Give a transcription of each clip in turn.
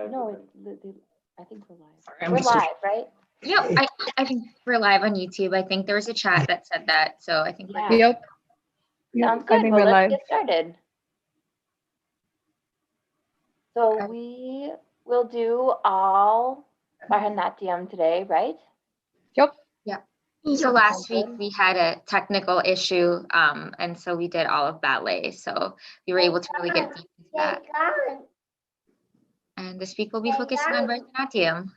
No, I think we're live. Sorry, we're live, right? Yep, I think we're live on YouTube. I think there was a chat that said that, so I think we're Yep. Sounds I good. think Well, we're let's live. get started. So Okay. we will do all Bharatanatyam today, right? Yep. So last week we had a technical issue, and so we did all of ballet. So we were able to really get deep into that. And this week we'll be focusing on Bharatanatyam.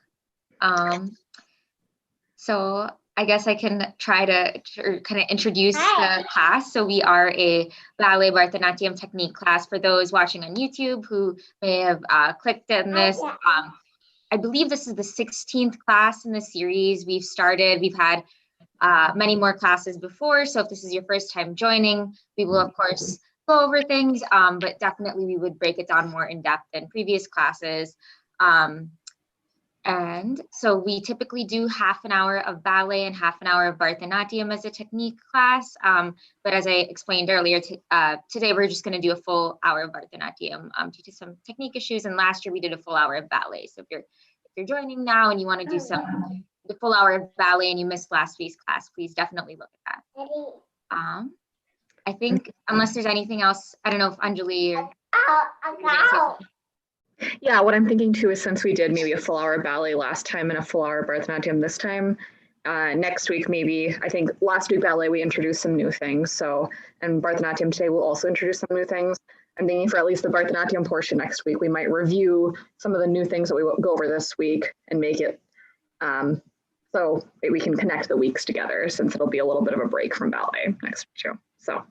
So I guess I can try to kind of introduce the class. So we are a Ballet Bharatanatyam technique class for those watching on YouTube who may have clicked on this. I believe this is the 16th class in the series we've started. We've had many more classes before. So if this is your first time joining, we will of course go over things, but definitely we would break it down more in depth than previous classes. And so we typically do half an hour of ballet and half an hour of Bharatanatyam as a technique class. But as I explained earlier, today we're just going to do a full hour of Bharatanatyam due to some technique issues. And last year we did a full hour of ballet. So if you're joining now and you want to do the full hour of ballet and you missed last week's class, please definitely look at that. I think unless there's anything else, I don't know if Anjali or Yeah, what I'm thinking too is since we did maybe a full hour ballet last time and a full hour Bharatanatyam this time, next week maybe, I think last week ballet we introduced some new things. So, and Bharatanatyam today will also introduce some new things. I'm thinking for at least the Bharatanatyam portion next week, we might review some of the new things that we will go over this week and make it so we can connect the weeks together since it'll be a little bit of a break from ballet next week too. So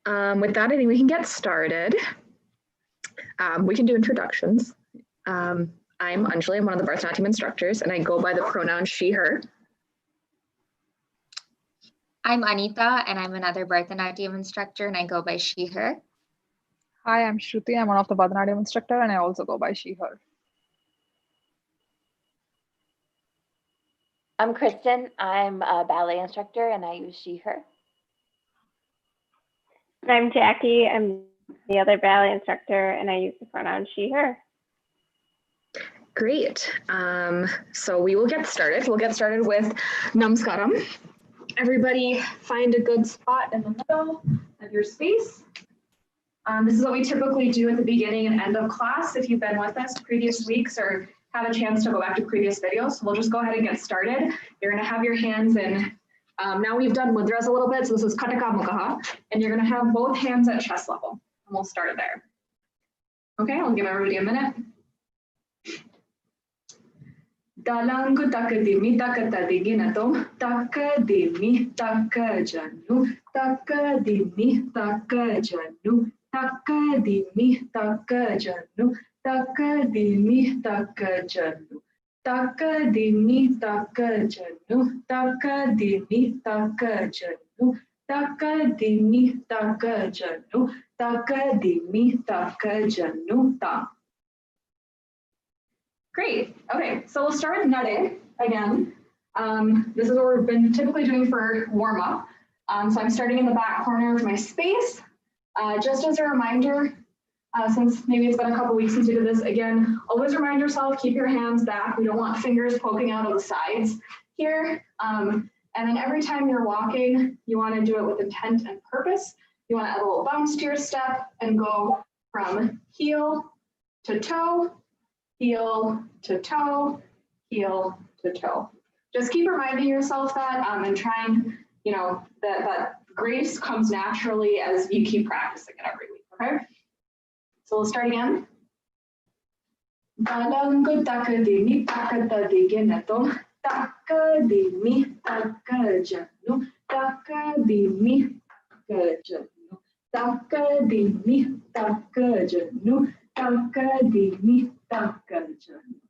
with that, I think we can get started. We can do introductions. I'm Anjali, I'm one of the Bharatanatyam instructors, and I go by the pronoun she, her. I'm Anita, and I'm another Bharatanatyam instructor, and I go by she, her. Hi, I'm Shruti. I'm one of the Bharatanatyam instructor, and I also go by she, her. I'm Kristen. I'm a ballet instructor and I use she, her. I'm Jackie. I'm the other ballet instructor and I use the pronoun she, her. Great. So we will get started. We'll get started with Namaskaram. Everybody find a good spot in the middle of your space. This is what we typically do at the beginning and end of class. If you've been with us previous weeks or have a chance to go back to previous videos, so we'll just go ahead and get started. You're going to have your hands in, now we've done mudras a little bit, so this is Kataka, Mukaha, and you're going to have both hands at chest level, and we'll start there. Okay, I'll give everybody a minute. Dalangu takadimi takatadigi takadimi takajanu takadimi takajanu takadimi takajanu takadimi takajanu takadimi takajanu takadimi takajanu takadimi takajanu takadimi takajanu ta. Great. Okay, so we'll start with nade again. This is what we've been typically doing for warm up. So I'm starting in the back corner of my space. Just as a reminder, since maybe it's been a couple weeks since we did this, again, always remind yourself, keep your hands back. We don't want fingers poking out of the sides here. And then every time you're walking, you want to do it with intent and purpose. You want to add a little bounce to your step and go from heel to toe, heel to toe, heel to toe. Just keep reminding yourself that and trying, that grace comes naturally as you keep practicing it every week, okay? So we'll start again. Dalangu takadimi takatadigi takadimi takajanu takadimi takajanu takadimi takajanu takadimi takajanu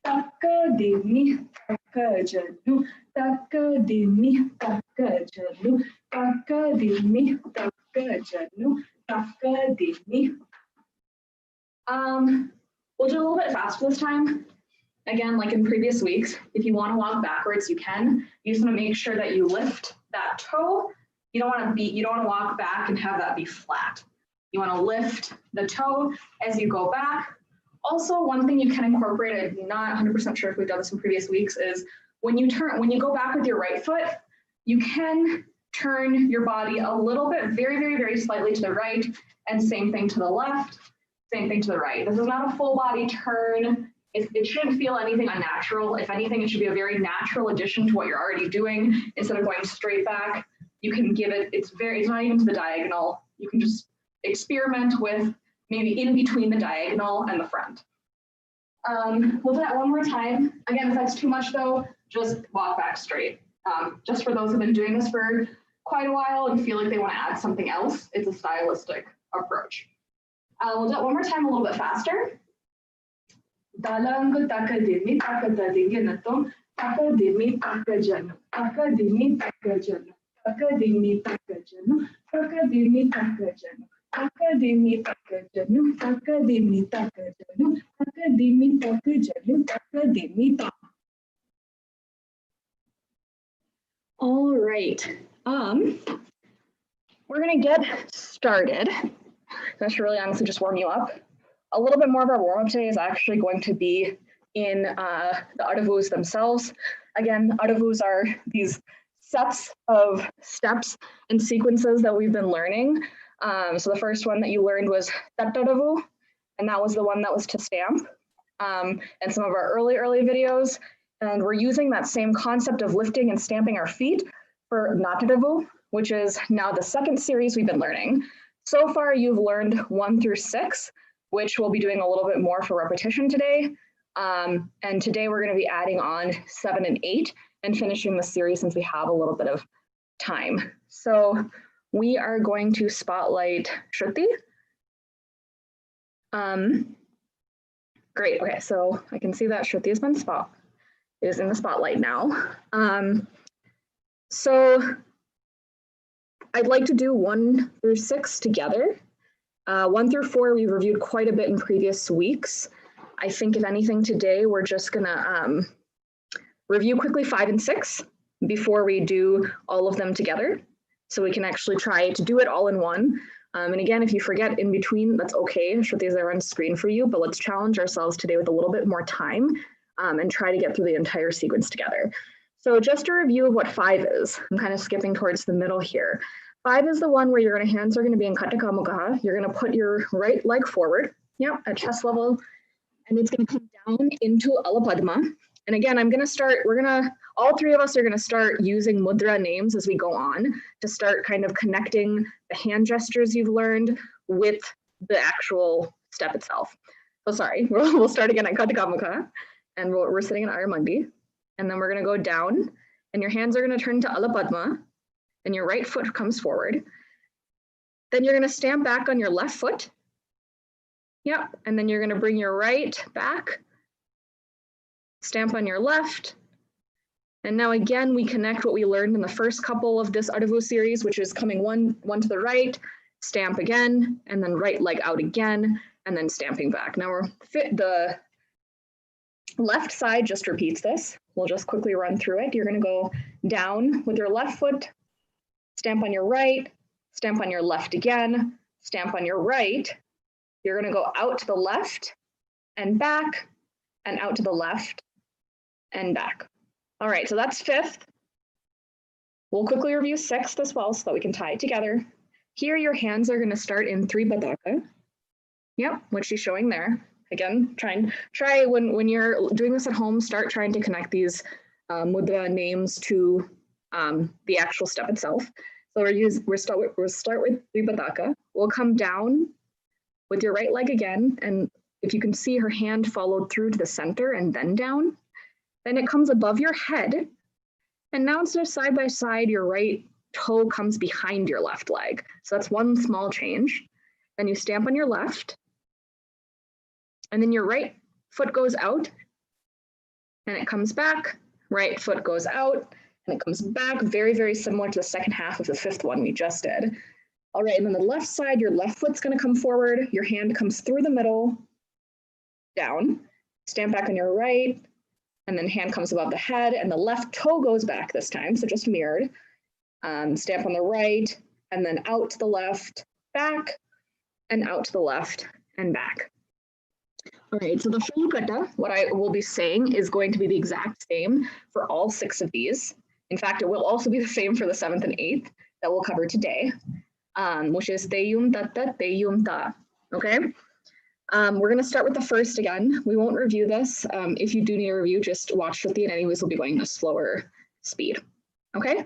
takadimi takajanu takadimi takajanu takadimi takajanu takadimi. We'll do a little bit faster this time. Again, like in previous weeks, if you want to walk backwards, you can. You just want to make sure that you lift that toe. You don't want to walk back and have that be flat. You want to lift the toe as you go back, Also, one thing you can incorporate, I'm not 100% sure if we've done this in previous weeks, is when you go back with your right foot, you can turn your body a little bit, very, very, very slightly to the right, and same thing to the left, same thing to the right. This is not a full body turn. It shouldn't feel anything unnatural. If anything, it should be a very natural addition to what you're already doing. Instead of going straight back, you can give it, it's not even to the diagonal. You can just experiment with maybe in between the diagonal and the front. We'll do that one more time. Again, if that's too much though, just walk back straight. Just for those who've been doing this for quite a while and feel like they want to add something else, it's a stylistic approach. We'll do it one more time a little bit faster. Dalang takadimi takadadinginatum takadimi takajanu takadimi takajanu takadimi takajanu takadimi takajanu takadimi takajanu takadimi takajanu takadimi takajanu takadimi tak. All right. We're gonna get started. I should really honestly just warm you up. A little bit more of our warm-up today is actually going to be in the adavus themselves. Again, adavus are these sets of steps and sequences that we've been learning. So the first one that you learned was Tattadavu, and that was the one that was to stamp. And some of our early videos, and we're using that same concept of lifting and stamping our feet for Natadavu, which is now the second series we've been learning. So far, you've learned 1 through 6, which we'll be doing a little bit more for repetition today. And today we're going to be adding on 7 and 8 and finishing the series since we have a little bit of time. So we are going to spotlight Shruti. Great. Okay, so I can see that Shruti has been is in the spotlight now. So I'd like to do 1 through 6 together. 1 through 4 we reviewed quite a bit in previous weeks. I think if anything today we're just gonna review quickly 5 and 6 before we do all of them together, so we can actually try to do it all in one. And again, if you forget in between, that's okay. Shruti is there on screen for you, but let's challenge ourselves today with a little bit more time and try to get through the entire sequence together. So just a review of what 5 is. I'm kind of skipping towards the middle here. 5 is the one where your hands are going to be in Kataka Mukaha. You're going to put your right leg forward, at chest level, and it's going to come down into Alapadma. And again, all 3 of us are going to start using mudra names as we go on to start kind of connecting the hand gestures you've learned with the actual step itself. So sorry, we'll start again at Kataka Mukaha, and we're sitting in Aramandi, and then we're going to go down, and your hands are going to turn to Alapadma, and your right foot comes forward. Then you're going to stand back on your left foot. Yep, and then you're going to bring your right back, stamp on your left. And now again, we connect what we learned in the first couple of this Adavu series, which is coming one to the right, stamp again, and then right leg out again, and then stamping back. Now the left side just repeats this. We'll just quickly run through it. You're going to go down with your left foot, stamp on your right, stamp on your left again, stamp on your right. You're going to go out to the left and back, and out to the left and back. All right, so that's 5th. We'll quickly review 6th as well so that we can tie it together. Here, your hands are going to start in Tribataka. Yep, which she's showing there. Again, try when you're doing this at home, start trying to connect these mudra names to the actual step itself. So we'll start with Tribataka. We'll come down with your right leg again, and if you can see her hand followed through to the center and then down, then it comes above your head. And now instead of side by side, your right toe comes behind your left leg. So that's one small change. Then you stamp on your left, and then your right foot goes out, and it comes back, right foot goes out, and it comes back, very, very similar to the second half of the 5th one we just did. All right, and then the left side, your left foot's gonna come forward, your hand comes through the middle, down, stamp back on your right, and then hand comes above the head, and the left toe goes back this time, so just mirrored. Stamp on the right, and then out to the left, back, and out to the left, and back. All right, so the full kata, what I will be saying is going to be the exact same for all 6 of these. In fact, it will also be the same for the 7th and 8th that we'll cover today, which is teyum tata teyum ta. Okay, we're going to start with the first again. We won't review this. If you do need a review, just watch Shruti, and anyways, we'll be going at a slower speed. Okay.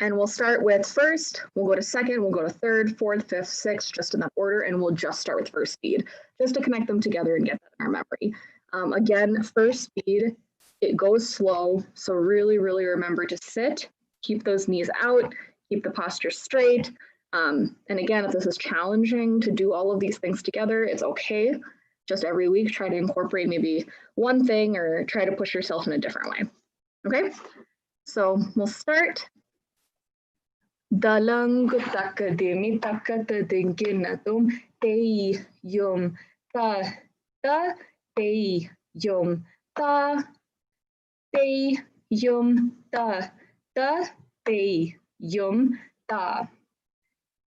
And we'll start with first, we'll go to second, we'll go to third, fourth, fifth, sixth, just in that order, and we'll just start with first speed, just to connect them together and get that in our memory. Again, first speed, it goes slow, so really, really remember to sit, keep those knees out, keep the posture straight. And again, if this is challenging to do all of these things together, it's okay. Just every week, try to incorporate maybe one thing or try to push yourself in a different way. Okay, so we'll start. Dalang takademi takata dinginatum te yum ta te yum ta te yum ta te yum ta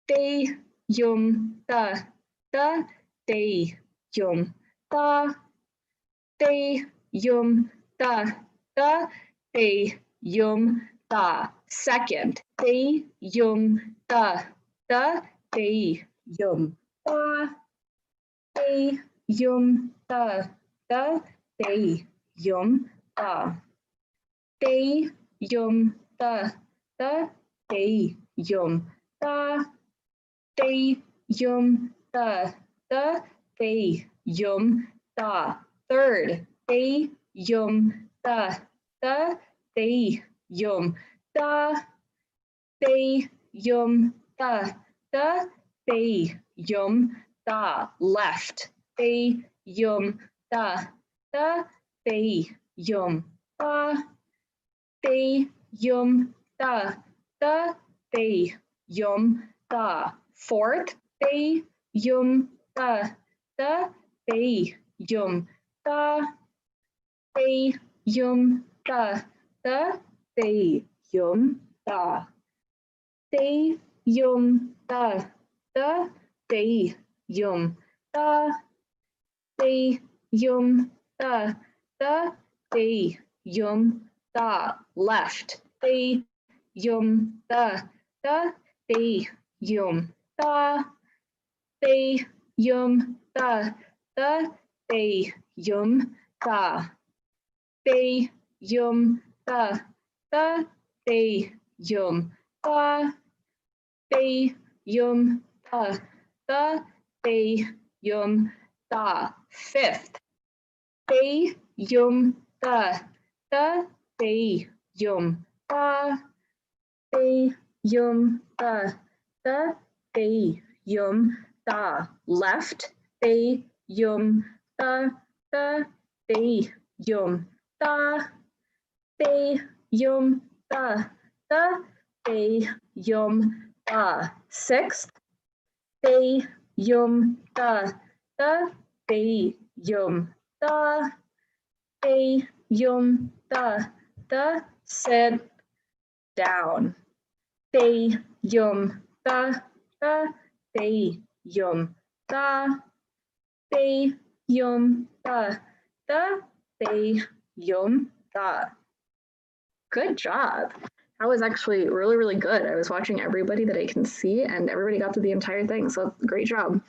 te yum ta te yum ta te yum ta te yum ta. Second, te yum ta te yum ta te yum ta te yum ta te yum ta te yum ta te yum ta te yum ta. Third, te yum ta te yum ta te yum ta te yum ta. Left, te yum ta te yum ta te yum ta te yum ta. Fourth, te yum ta te yum ta te yum ta te yum ta te yum ta te yum ta te yum ta te yum ta. Left, te yum ta te yum ta te yum ta te yum ta te yum ta te yum ta te yum ta te yum ta. Fifth, te yum ta te yum ta te yum ta te yum ta. Left, te yum ta te yum ta te yum ta te yum ta. Sixth, te yum ta te yum ta te yum ta. Sit down. Te yum ta te yum ta te yum ta te yum ta. Good job. That was actually really, really good. I was watching everybody that I can see, and everybody got through the entire thing, so great job.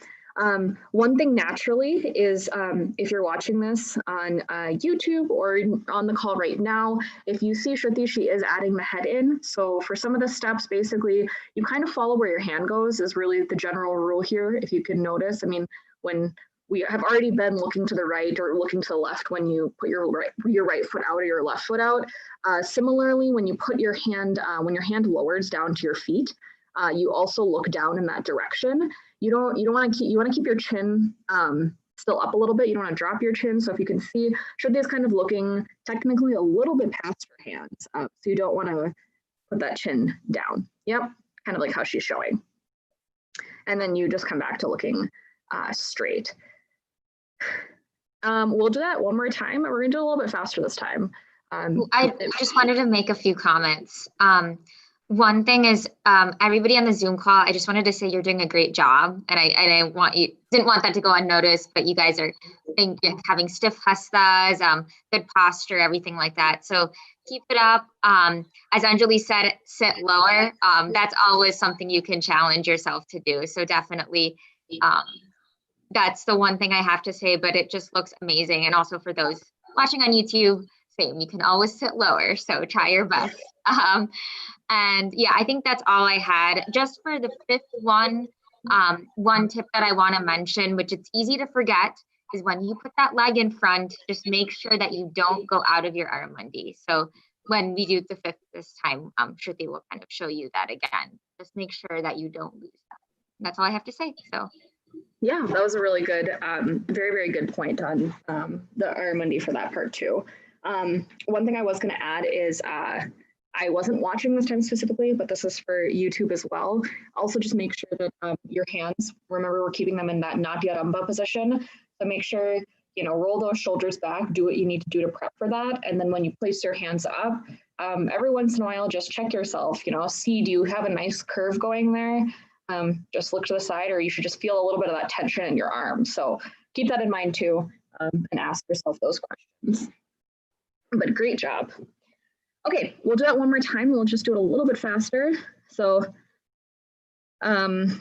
One thing naturally is if you're watching this on YouTube or on the call right now, if you see Shruti, she is adding the head in. So for some of the steps, basically, you kind of follow where your hand goes is really the general rule here, if you can notice. I mean, when we have already been looking to the right or looking to the left when you put your right foot out or your left foot out. Similarly, when you put your hand, when your hand lowers down to your feet, you also look down in that direction. You don't want to keep, you want to keep your chin still up a little bit. You don't want to drop your chin. So if you can see, Shruti is kind of looking technically a little bit past her hands. So you don't want to put that chin down. Yep, kind of like how she's showing. And then you just come back to looking straight. We'll do that one more time. We're going to do a little bit faster this time. I just wanted to make a few comments. One thing is, everybody on the Zoom call, I just wanted to say you're doing a great job, and I didn't want that to go unnoticed, but you guys are having stiff hastas, good posture, everything like that. So keep it up. As Anjali said, sit lower. That's always something you can challenge yourself to do. So definitely, that's the one thing I have to say, but it just looks amazing. And also for those watching on YouTube, same, you can always sit lower. So try your best. And yeah, I think that's all I had. Just for the fifth one, one tip that I want to mention, which it's easy to forget, is when you put that leg in front, just make sure that you don't go out of your armandi. So when we do the fifth this time, Shruti will kind of show you that again. Just make sure that you don't lose that. That's all I have to say. So Yeah, that was a really good, very, very good point on the armandi for that part too. One thing I was going to add is I wasn't watching this time specifically, but this is for YouTube as well. Also, just make sure that your hands, remember we're keeping them in that Natya Ramba position. So make sure, roll those shoulders back, do what you need to do to prep for that. And then when you place your hands up, every once in a while, just check yourself, see, do you have a nice curve going there? Just look to the side, or you should just feel a little bit of that tension in your arm. So keep that in mind too, and ask yourself those questions. But great job. Okay, we'll do that one more time. We'll just do it a little bit faster. So, and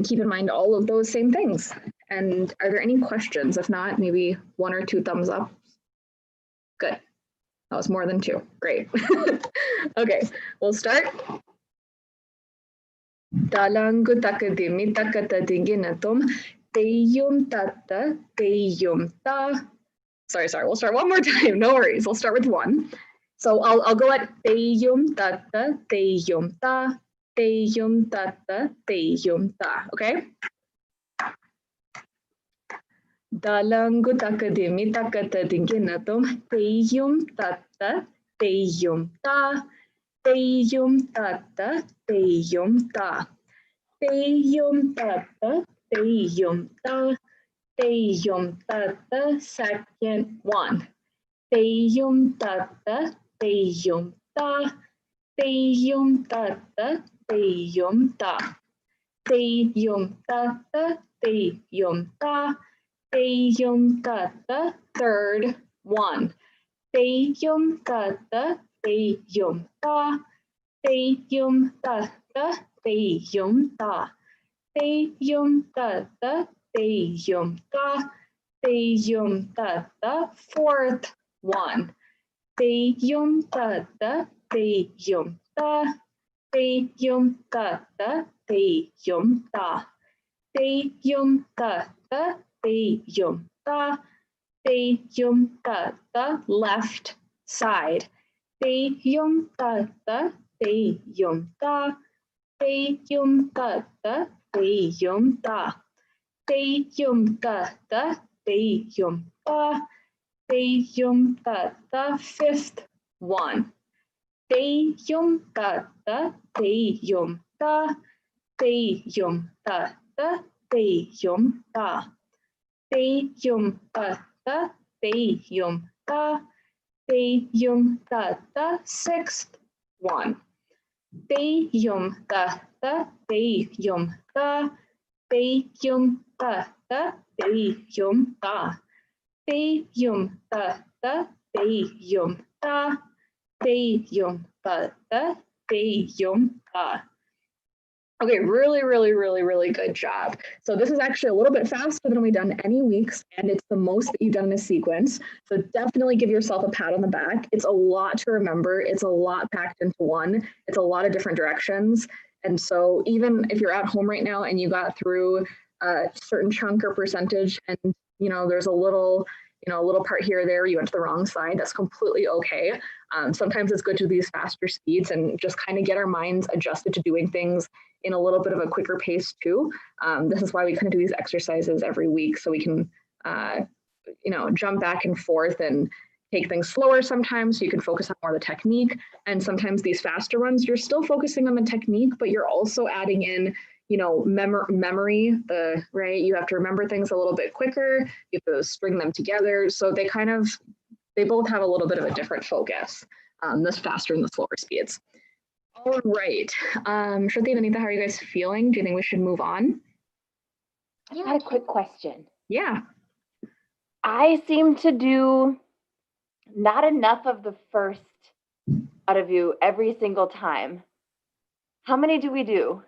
keep in mind all of those same things. And are there any questions? If not, maybe 1 or 2 thumbs up. Good. That was more than 2. Great. Okay, we'll start. Dalangu takadimi takatadinginatum teyum tata teyum ta. Sorry, we'll start one more time. No worries. We'll start with 1. So I'll go at teyum tata teyum ta teyum tata teyum ta. Okay. Dalangu takadimi takatadinginatum teyum tata teyum ta teyum tata teyum ta teyum tata teyum ta teyum tata. Second 1. Teyum tata teyum ta teyum tata teyum ta teyum tata teyum ta teyum tata. Third 1. Teyum tata teyum ta teyum tata teyum ta teyum tata teyum ta teyum tata. Fourth 1. Teyum tata teyum ta teyum tata teyum ta teyum tata teyum ta teyum tata. Left side. Teyum tata teyum ta teyum tata teyum ta teyum tata teyum ta teyum tata. Fifth 1. Teyum tata teyum ta teyum tata teyum ta teyum tata teyum ta teyum tata. Sixth 1. Teyum tata teyum ta teyum tata teyum ta teyum tata teyum ta teyum tata teyum ta. Okay, really, really, really, really good job. So this is actually a little bit faster than we've done any weeks, and it's the most that you've done in a sequence. So definitely give yourself a pat on the back. It's a lot to remember. It's a lot packed into one. It's a lot of different directions. And so even if you're at home right now and you got through a certain chunk or percentage and, there's a little part here or there, you went to the wrong side, that's completely okay. Sometimes it's good to do these faster speeds and just kind of get our minds adjusted to doing things in a little bit of a quicker pace too. This is why we kind of do these exercises every week, so we can, jump back and forth and take things slower sometimes, so you can focus on more of the technique. And sometimes these faster ones, you're still focusing on the technique, but you're also adding in, memory, right? You have to remember things a little bit quicker. You have to string them together. So they both have a little bit of a different focus, this faster and the slower speeds. All right. Shruti and Anita, how are you guys feeling? Do you think we should move on? I had a quick question. Yeah. I seem to do not enough of the first out of you every single time. How many do we do?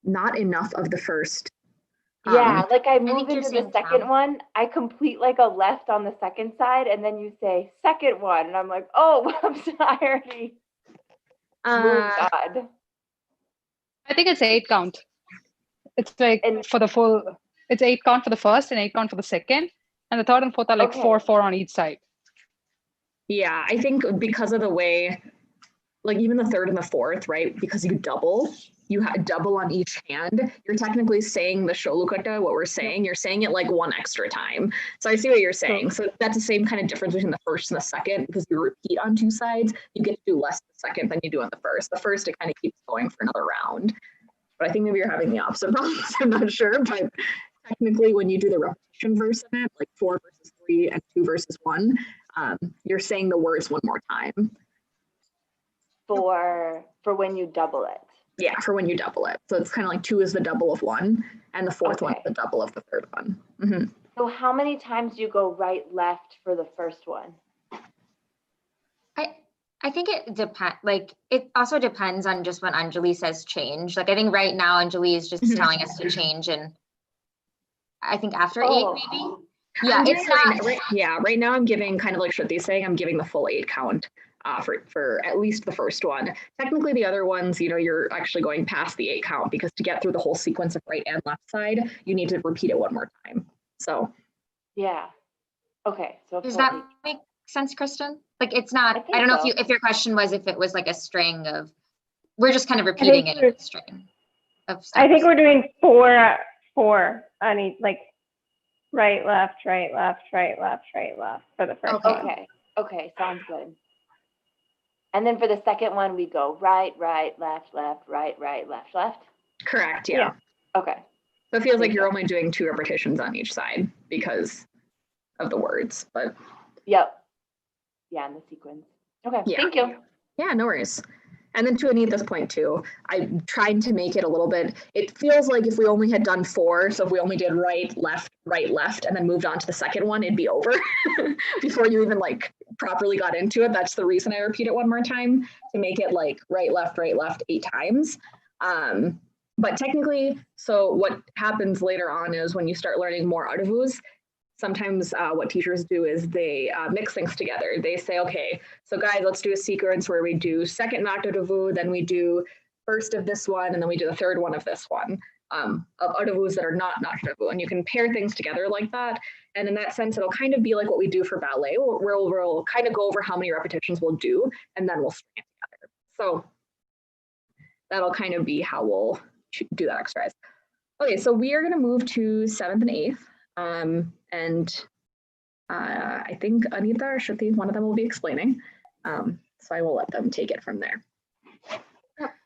Not enough of the first. Yeah, like I think move you're into the saying second count. one, I complete like a left on the second side, and then you say second one, and I'm like, oh, I already moved on. I think it's 8 count. It's like And- for the full, it's 8 count for the first and 8 count for the second. And the third and fourth are like Okay. 4 on each side. Yeah, I think because of the way, like even the third and the fourth, right? Because you double, double on each hand. You're technically saying the sholukata, what we're saying, you're saying it like one extra time. So I see what you're saying. So that's the same kind of difference between the first and the second, because you repeat on two sides, you get to do less the second than you do on the first. The first, it kind of keeps going for another round. But I think maybe you're having the opposite problems. I'm not sure, but technically when you do the repetition verse of it, like 4 versus 3 and 2 versus 1, you're saying the words one more time. for when you double it. Yeah, for when you double it. So it's kind of like 2 is the double of 1, and the fourth one is Okay. the double of the third one. Mm-hmm. So how many times do you go right, left for the first one? I think it depends, like, it also depends on just when Anjali says change. Like, I think right now Anjali is just Mhm. telling us to change, and I think after Oh. 8, maybe? Yeah, I'm doing it's not, right now I'm giving kind of like Shruti's saying, I'm giving the full 8 count for at least the first one. Technically the other ones, you're actually going past the 8 count, because to get through the whole sequence of right and left side, you need to repeat it one more time. So Yeah. Okay. So Does full that 8. make sense, Kristen? Like, it's not, think I don't know so. if your question was if it was like a string of, we're just kind of repeating it in a string of steps. I think we're doing four on each, like right, left, right, left, right, left, right, left for the first one. Okay. Okay. Sounds good. And then for the second one, we go right, right, left, left, right, right, left, left. correct, yeah. Yeah. Okay. So it feels like Thank you're you. only doing 2 repetitions on each side because of the words, but Yep. Yeah, in the sequence. Okay. Yeah. Thank you. yeah, no worries. And then to Anita's point too, I'm trying to make it a little bit, it feels like if we only had done 4, so if we only did right, left, and then moved on to the second one, it'd be over before you even like properly got into it. That's the reason I repeat it one more time, to make it like right, left, 8 times. But technically, so what happens later on is when you start learning more adavus, sometimes what teachers do is they mix things together. They say, okay, so guys, let's do a sequence where we do second Naktadavu, then we do first of this one, and then we do the third one of this one, of adavus that are not Naktadavu. And you can pair things together like that. And in that sense, it'll kind of be like what we do for ballet, where we'll kind of go over how many repetitions we'll do, and then we'll string it together. So that'll kind of be how we'll do that exercise. Okay, so we are going to move to 7th and 8th. And I think Anita or Shruti, one of them will be explaining. So I will let them take it from there.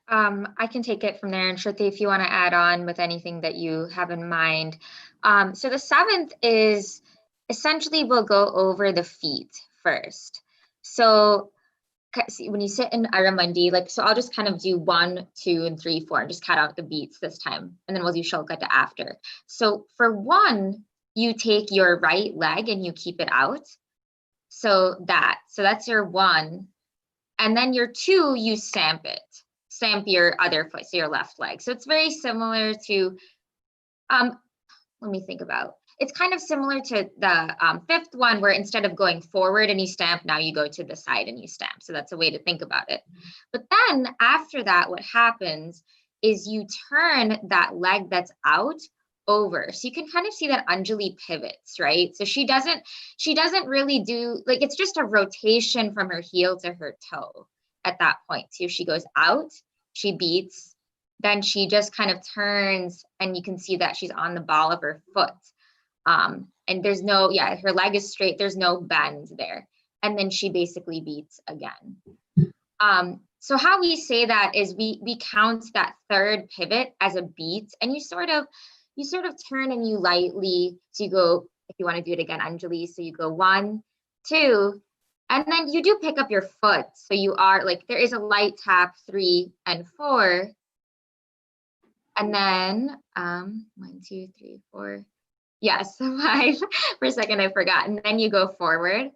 I can take it from there. And Shruti, if you want to add on with anything that you have in mind. So the 7th is essentially we'll go over the feet first. So see, when you sit in Aramandi, like, so I'll just kind of do 1, 2, and 3, 4, and just cut out the beats this time. And then we'll do Sholkata after. So for 1, you take your right leg and you keep it out. So that's your 1. And then your 2, you stamp your other foot, so your left leg. So it's very similar to, let me think about, it's kind of similar to the 5th one, where instead of going forward and you stamp, now you go to the side and you stamp. So that's a way to think about it. But then after that, what happens is you turn that leg that's out over. So you can kind of see that Anjali pivots, right? So she doesn't really do, like, it's just a rotation from her heel to her toe at that point. So she goes out, she beats, then she just kind of turns, and you can see that she's on the ball of her foot. And there's no, her leg is straight, there's no bend there. And then she basically beats again. So how we say that is we count that third pivot as a beat, and you sort of turn and you lightly, so you go, if you want to do it again, Anjali, so you go 1, 2, And then you do pick up your foot. So you are like, there is a light tap 3 and 4. And then 1, 2, 3, 4. Yes, 5. For a second, I forgot. And then you go forward.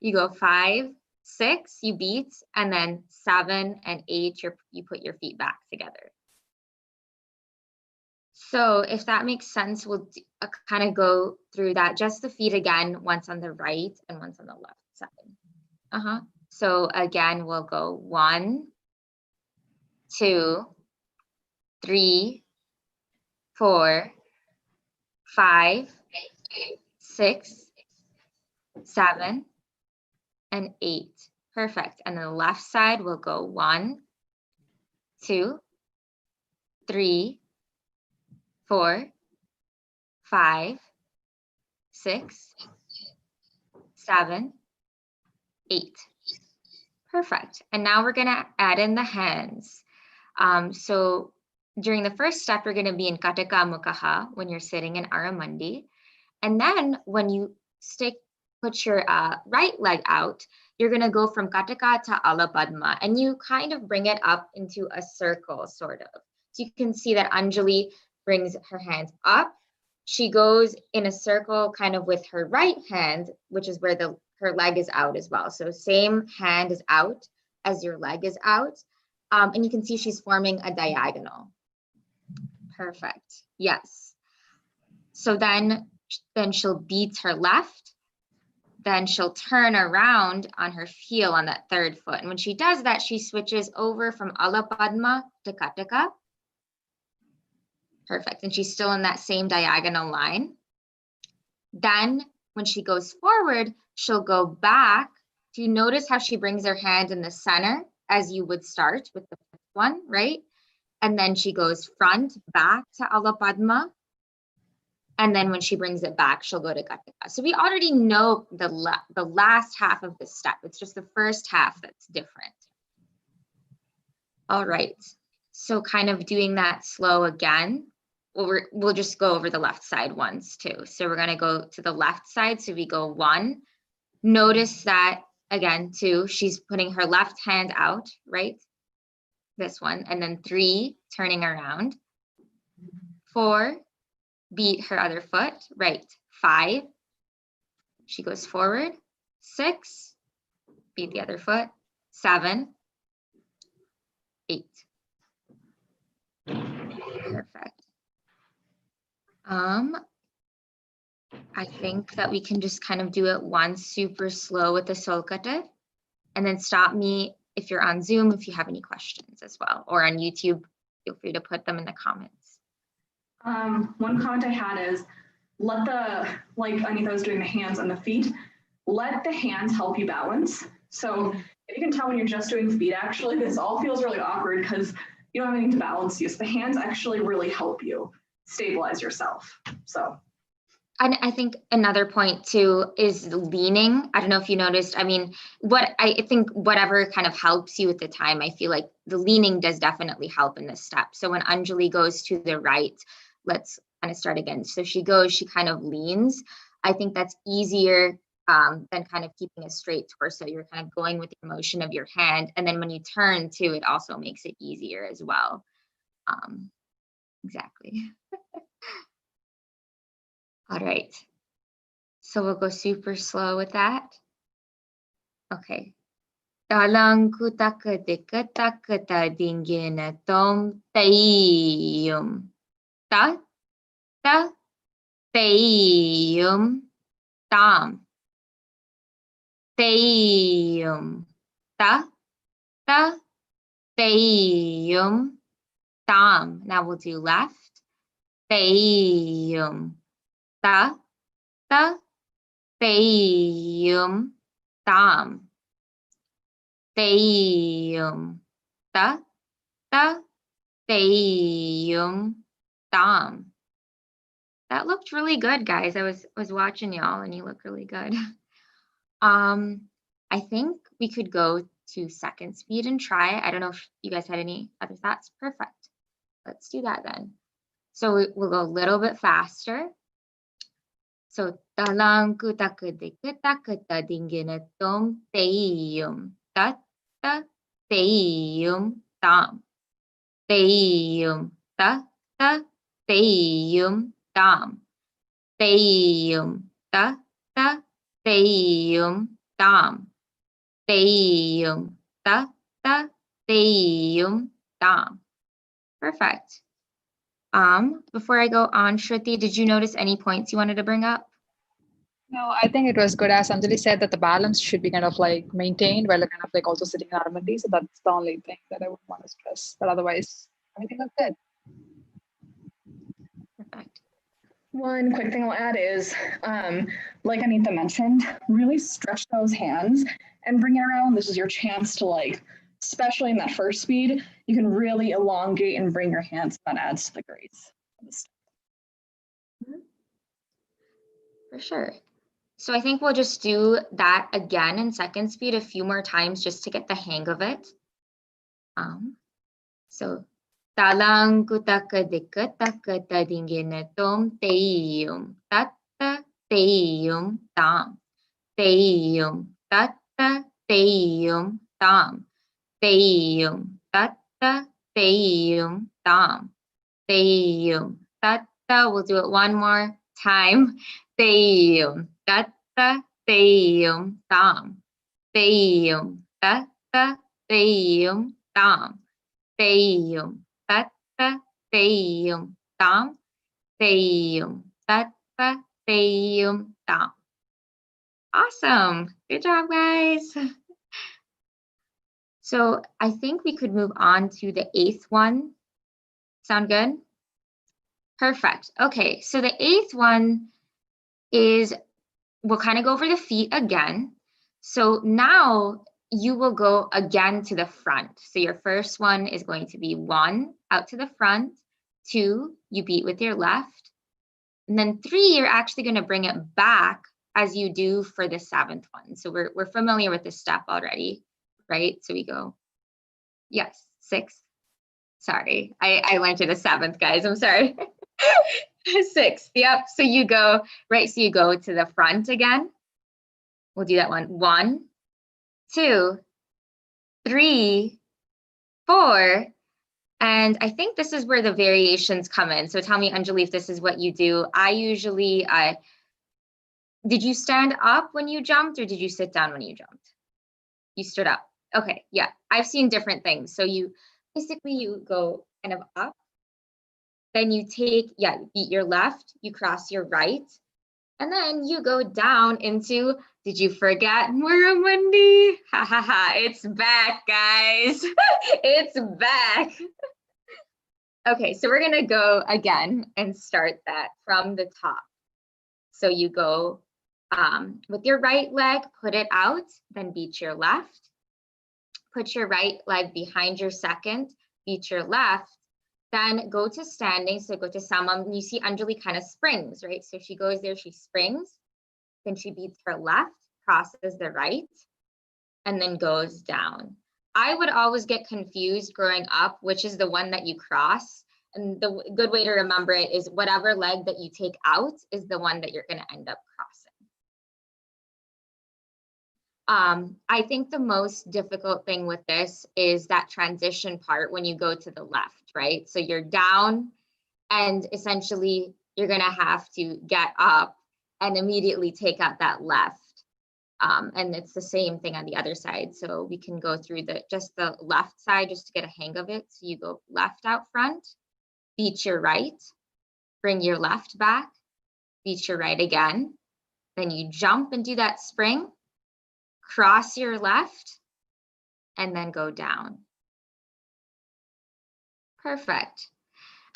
You go 5, 6, you beat, and then 7 and 8, you put your feet back together. So if that makes sense, we'll kind of go through that. Just the feet again, once on the right and once on the left side. So again, we'll go 1, 2, 3, 4, 5, 6, 7, and 8. Perfect. And then the left side will go 1, 2, 3, 4, 5, 6, 7, 8. Perfect. And now we're going to add in the hands. So during the first step, you're going to be in Kataka Mukaha when you're sitting in Aramandi. And then when you put your right leg out, you're going to go from Kataka to Ala Padma, and you kind of bring it up into a circle, sort of. So you can see that Anjali brings her hands up. She goes in a circle kind of with her right hand, which is where her leg is out as well. So same hand is out as your leg is out. And you can see she's forming a diagonal. Perfect. Yes. So then she'll beat her left. Then she'll turn around on her heel on that third foot. And when she does that, she switches over from Ala Padma to Kataka. Perfect. And she's still in that same diagonal line. Then when she goes forward, she'll go back. Do you notice how she brings her hand in the center as you would start with the fifth one, right? And then she goes front, back to Ala Padma. And then when she brings it back, she'll go to Kataka. So we already know the last half of this step. It's just the first half that's different. All right. So kind of doing that slow again. We'll just go over the left side once too. So we're going to go to the left side. So we go 1. Notice that again, 2, she's putting her left hand out, right? This one. And then 3, turning around. 4, beat her other foot, right? 5, she goes forward. 6, beat the other foot. 7, 8. Perfect. I think that we can just kind of do it once super slow with the Solkata, and then stop me if you're on Zoom, if you have any questions as well, or on YouTube, feel free to put them in the comments. One comment I had is let like Anita was doing the hands and the feet, let the hands help you balance. So if you can tell when you're just doing feet, actually, this all feels really awkward because you don't have anything to balance you. So the hands actually really help you stabilize yourself. So. And I think another point too is leaning. I don't know if you noticed, I mean, I think whatever kind of helps you at the time, I feel like the leaning does definitely help in this step. So when Anjali goes to the right, let's kind of start again. So she kind of leans. I think that's easier than kind of keeping a straight torso. You're kind of going with the motion of your hand. And then when you turn too, it also makes it easier as well. Exactly. All right. So we'll go super slow with that. Okay. Talang kutaka dekata dingina tom tayum. Ta tayum tam. Tayum. Ta tayum tam. Now we'll do left. Tayum. Ta tayum tam. Tayum. Ta tayum tam. That looked really good, guys. I was watching y'all and you look really good. I think we could go to second speed and try it. I don't know if you guys had any other thoughts. Perfect. Let's do that then. So we'll go a little bit faster. So talang kutakade katakata dinginatong teiyum tata teiyum tam. Teiyum tata teiyum tam. Teiyum tata teiyum tam. Teiyum tata teiyum tam. Perfect. Before I go on, Shruti, did you notice any points you wanted to bring up? No, I think it was good. As Anjali said, that the balance should be kind of like maintained while kind of like also sitting in harmony. So that's the only thing that I would want to stress. But otherwise, everything was good. Perfect. One quick thing I'll add is, like Anita mentioned, really stretch those hands and bring it around. This is your chance to like, especially in that first speed, you can really elongate and bring your hands. That adds to the grace. For sure. So I think we'll just do that again in second speed a few more times just to get the hang of it. So talang kutaka dikataka tadinginatom teiyum tata teiyum tam. Teiyum tata teiyum tam. Teiyum tata teiyum tam. Teiyum tata. We'll do it one more time. Teiyum tata teiyum tam. Teiyum tata teiyum tam. Teiyum tata teiyum tam. Teiyum tata teiyum tam. Awesome. Good job, guys. So I think we could move on to the 8th one. Sound good? Perfect. Okay, so the 8th one is, we'll kind of go over the feet again. So now you will go again to the front. So your first one is going to be 1, out to the front. 2, you beat with your left. And then 3, you're actually going to bring it back as you do for the 7th one. So we're familiar with this step already, right? So we go, yes, 6. Sorry, I went to the 7th, guys. I'm sorry. 6th, yep. So you go, right, so you go to the front again. We'll do that one. 1, 2, 3, 4. And I think this is where the variations come in. So tell me, Anjali, if this is what you do. I usually, did you stand up when you jumped or did you sit down when you jumped? You stood up. Okay, yeah, I've seen different things. So you basically, you go kind of up. Then you take, beat your left, you cross your right, and then you go down into, did you forget Muramundi? Ha ha ha, it's back, guys. It's back. Okay, so we're gonna go again and start that from the top. So you go with your right leg, put it out, then beat your left. Put your right leg behind your second, beat your left. Then go to standing, so go to Samam. You see Anjali kind of springs, right? So she goes there, she springs, then she beats her left, crosses the right, and then goes down. I would always get confused growing up, which is the one that you cross. And the good way to remember it is whatever leg that you take out is the one that you're gonna end up crossing. I think the most difficult thing with this is that transition part when you go to the left, right? So you're down and essentially you're gonna have to get up and immediately take out that left. And it's the same thing on the other side. So we can go through just the left side just to get a hang of it. So you go left out front, beat your right, bring your left back, beat your right again. Then you jump and do that spring. Cross your left, and then go down. Perfect.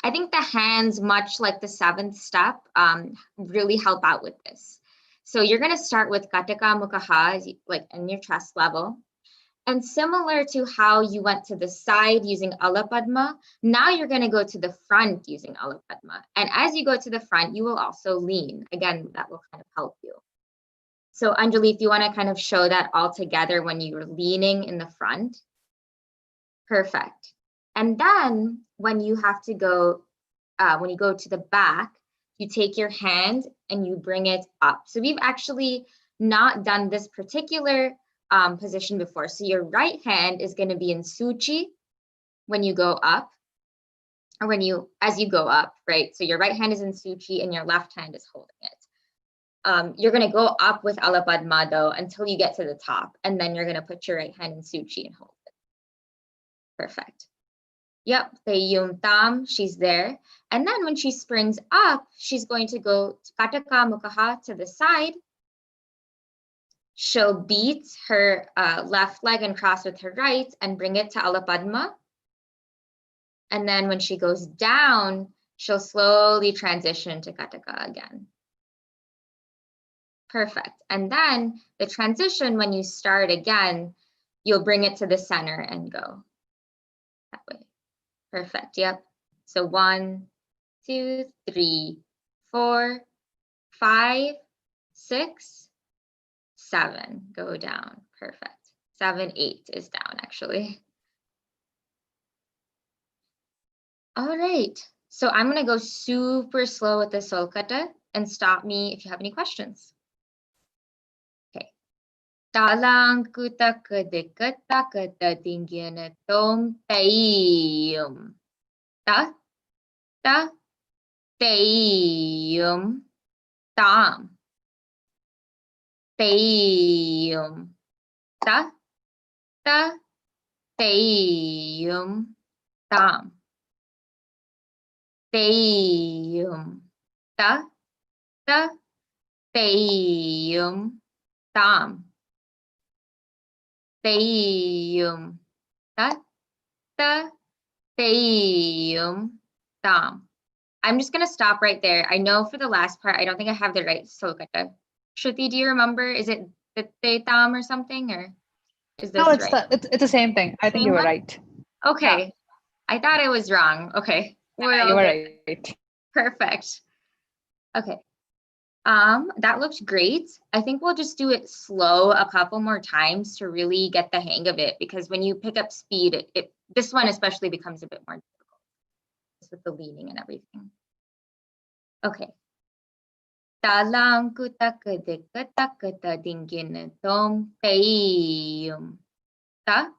I think the hands, much like the 7th step, really help out with this. So you're gonna start with Kataka, Mukaha, like in your chest level. And similar to how you went to the side using Alapadma, now you're gonna go to the front using Alapadma. And as you go to the front, you will also lean. Again, that will kind of help you. So Anjali, if you want to kind of show that all together when you're leaning in the front. Perfect. And then when you have to go, when you go to the back, you take your hand and you bring it up. So we've actually not done this particular position before. So your right hand is going to be in Suchi when you go up, or as you go up, right? So your right hand is in Suchi and your left hand is holding it. You're going to go up with Alapad though until you get to the top, and then you're going to put your right hand in Suchi and hold it. Perfect. Yep, Taeyum Tam, she's there. And then when she springs up, she's going to go to Kataka Mukaha to the side. She'll beat her left leg and cross with her right and bring it to Alapadma. And then when she goes down, she'll slowly transition to Kataka again. Perfect. And then the transition, when you start again, you'll bring it to the center and go that way. Perfect. Yep. So 1, 2, 3, 4, 5, 6, 7. Go down. Perfect. 7, 8 is down actually. All right. So I'm going to go super slow with the Solkata and stop me if you have any questions. Okay. Talang kutaka de katakata dingina tom taiyum. Ta taiyum tam. Taiyum. Ta taiyum tam. Taiyum. Ta taiyum tam. Taiyum. Ta taiyum tam. I'm just gonna stop right there. I know for the last part, I don't think I have the right Solkata. Shruti, do you remember? Is it the tam or something, or is this No, it's right? it's the same thing. I think Same you were one? right. Okay. Yeah. I thought I was wrong. Okay. We're all You were good. right. Perfect. Okay. That looked great. I think we'll just do it slow a couple more times to really get the hang of it, because when you pick up speed, this one especially becomes a bit more difficult just with the leaning and everything. Okay. Talang kutaka de katakata dingin tom taiyum. Ta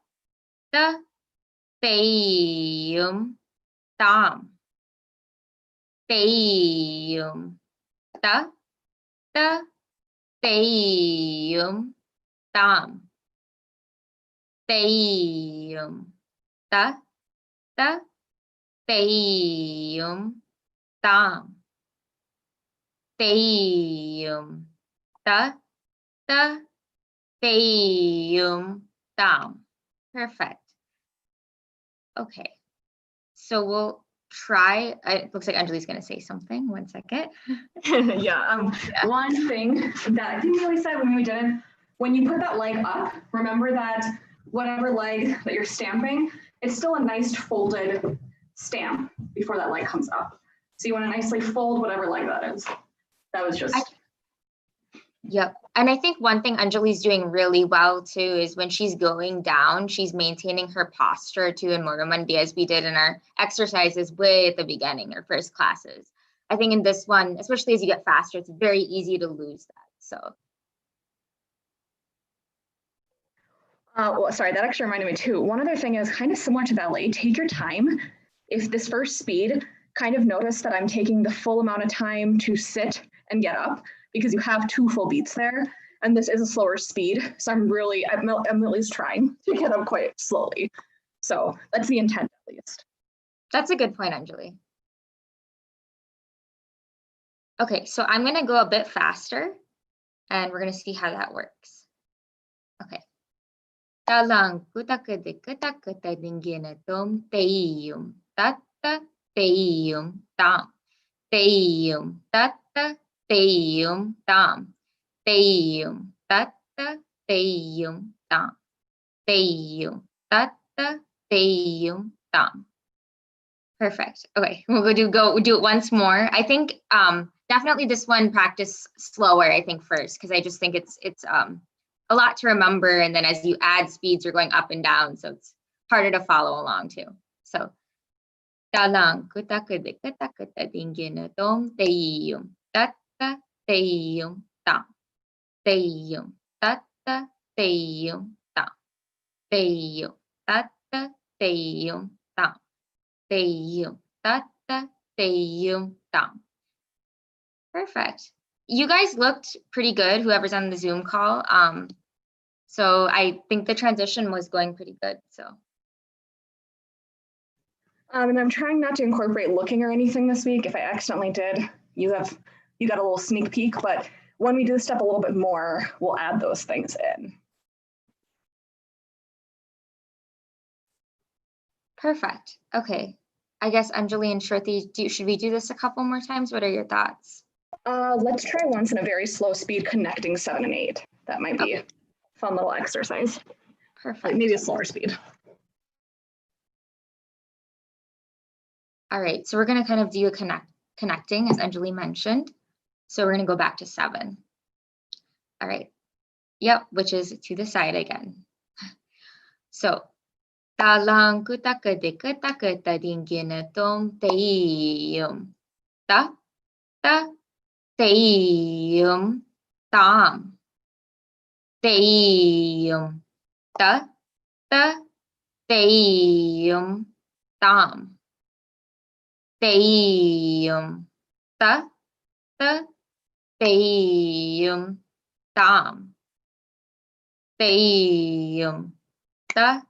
taiyum tam. Taiyum. Ta taiyum tam. Taiyum. Ta taiyum tam. Taiyum. Ta taiyum tam. Perfect. Okay. So we'll try. It looks like Anjali's going to say something. 1 second. Yeah. One thing that I think Millie said when we did it, when you put that leg up, remember that whatever leg that you're stamping, it's still a nice folded stamp before that leg comes up. So you want to nicely fold whatever leg that is. That was just. Yep. And I think one thing Anjali's doing really well too is when she's going down, she's maintaining her posture too in Moramandi, as we did in our exercises way at the beginning, our first classes. I think in this one, especially as you get faster, it's very easy to lose that. So. Well, sorry, that actually reminded me too. One other thing is kind of similar to ballet, take your time. If this first speed, kind of notice that I'm taking the full amount of time to sit and get up, because you have 2 full beats there, and this is a slower speed. So I'm at least trying to get up quite slowly. So that's the intent at least. That's a good point, Anjali. Okay, so I'm going to go a bit faster, and we're going to see how that works. Okay. Talang kutaka de katakata dingina tom taiyum tatta taiyum tam taiyum tatta taiyum tam taiyum tatta taiyum tam taiyum tatta taiyum tam. Perfect. Okay, we'll go do it once more. I think definitely this one practice slower, I think, first, because I just think it's a lot to remember, and then as you add speeds, you're going up and down, so it's harder to follow along too. So Talang kutakade katakata dingina dom teiyum tatta teiyum tang teiyum tatta teiyum tang teiyum tatta teiyum tang teiyum tatta teiyum tang. Perfect. You guys looked pretty good, whoever's on the Zoom call. So I think the transition was going pretty good. So And I'm trying not to incorporate looking or anything this week. If I accidentally did, you got a little sneak peek, but when we do the step a little bit more, we'll add those things in. perfect. Okay. I guess Anjali and Shruti, should we do this a couple more times? What are your thoughts? Let's try once in a very slow speed connecting 7 and 8. That might be a fun little exercise. Perfect. Like maybe a slower speed. All right, so we're going to kind of do a connecting, as Anjali mentioned. So we're going to go back to 7. All right. Yep, which is to the side again. So talang kutaka de kataka ta dingina tom teiyum ta ta teiyum tam teiyum ta ta teiyum tam teiyum ta ta teiyum tam teiyum ta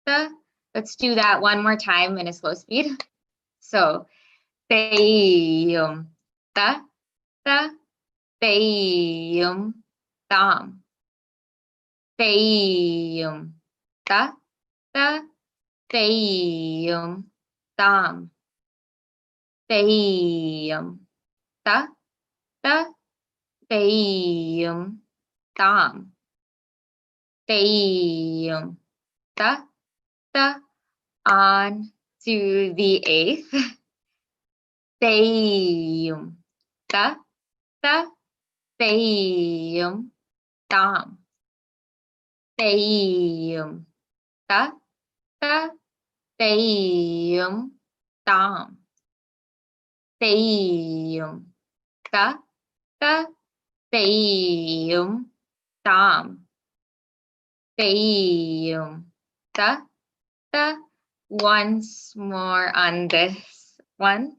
ta. Let's do that one more time in a slow speed. So teiyum ta ta teiyum tam teiyum ta ta teiyum tam teiyum ta ta teiyum tam teiyum ta ta. On to the 8th. Teiyum ta ta teiyum tam teiyum ta ta teiyum tam teiyum ta ta teiyum tam teiyum ta ta. Once more on this one.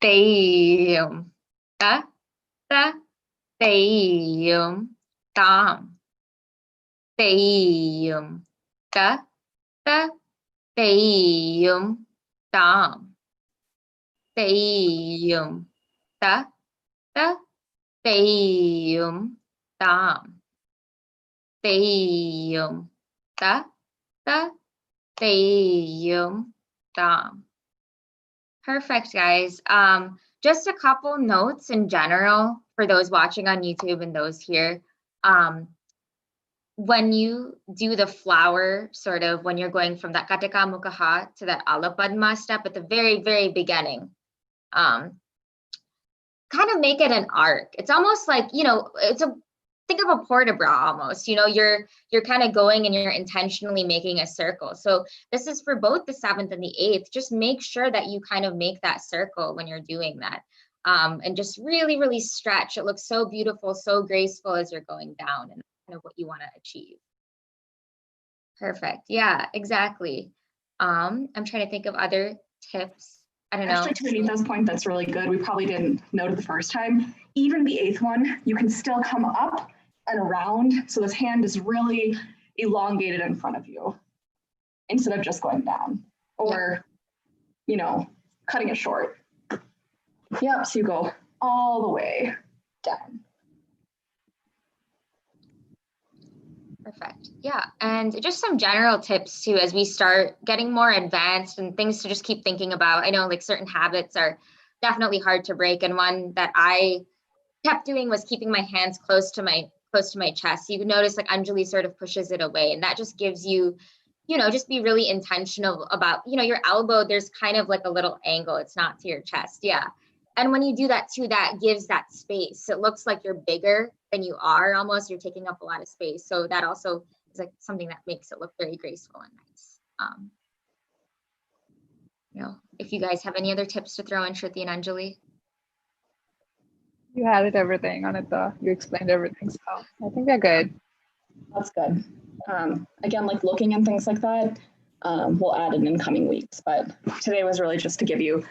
Teiyum ta ta teiyum tam teiyum ta ta teiyum tam teiyum ta ta teiyum tam teiyum ta ta teiyum tam. Perfect, guys. Just a couple notes in general for those watching on YouTube and those here. When you do the flower, sort of when you're going from that Kataka Mukaha to that Alapadma step at the very, very beginning, kind of make it an arc. It's almost like, think of a port de bras almost, you're kind of going and you're intentionally making a circle. So this is for both the 7th and the 8th. Just make sure that you kind of make that circle when you're doing that. And just really, really stretch. It looks so beautiful, so graceful as you're going down, and kind of what you want to achieve. Perfect. Yeah, exactly. I'm trying to think of other tips. I don't know. Actually, to Anita's point, that's really good. We probably didn't note it the first time. Even the 8th one, you can still come up and around. So this hand is really elongated in front of you instead of just going down or, cutting it short. Yep, so you go all the way down. Perfect. Yeah, and just some general tips too as we start getting more advanced and things to just keep thinking about. I know like certain habits are definitely hard to break, and one that I kept doing was keeping my hands close to my chest. So you can notice like Anjali sort of pushes it away, and that just gives you, just be really intentional about, your elbow. There's kind of like a little angle. It's not to your chest. Yeah. And when you do that too, that gives that space. It looks like you're bigger than you are almost. You're taking up a lot of space. So that also is like something that makes it look very graceful and nice. if you guys have any other tips to throw in, Shruti and Anjali. You had it everything on it though. You explained everything. So I think we're good. That's good. Again, like looking and things like that, we'll add it in coming weeks. But today was really just to give you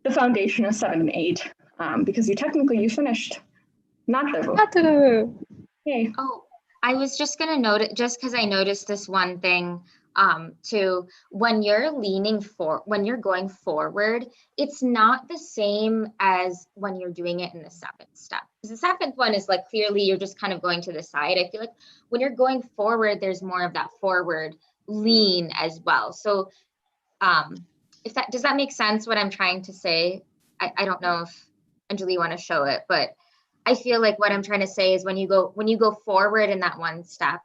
the foundation of 7 and 8, because you finished Natharu. Yay. Oh, I was just gonna note it just because I noticed this one thing too. When you're when you're going forward, it's not the same as when you're doing it in the 7th step. Because the 7th one is like clearly you're just kind of going to the side. I feel like when you're going forward, there's more of that forward lean as well. So does that make sense what I'm trying to say? I don't know if Anjali you want to show it, but I feel like what I'm trying to say is when you go forward in that 1 step,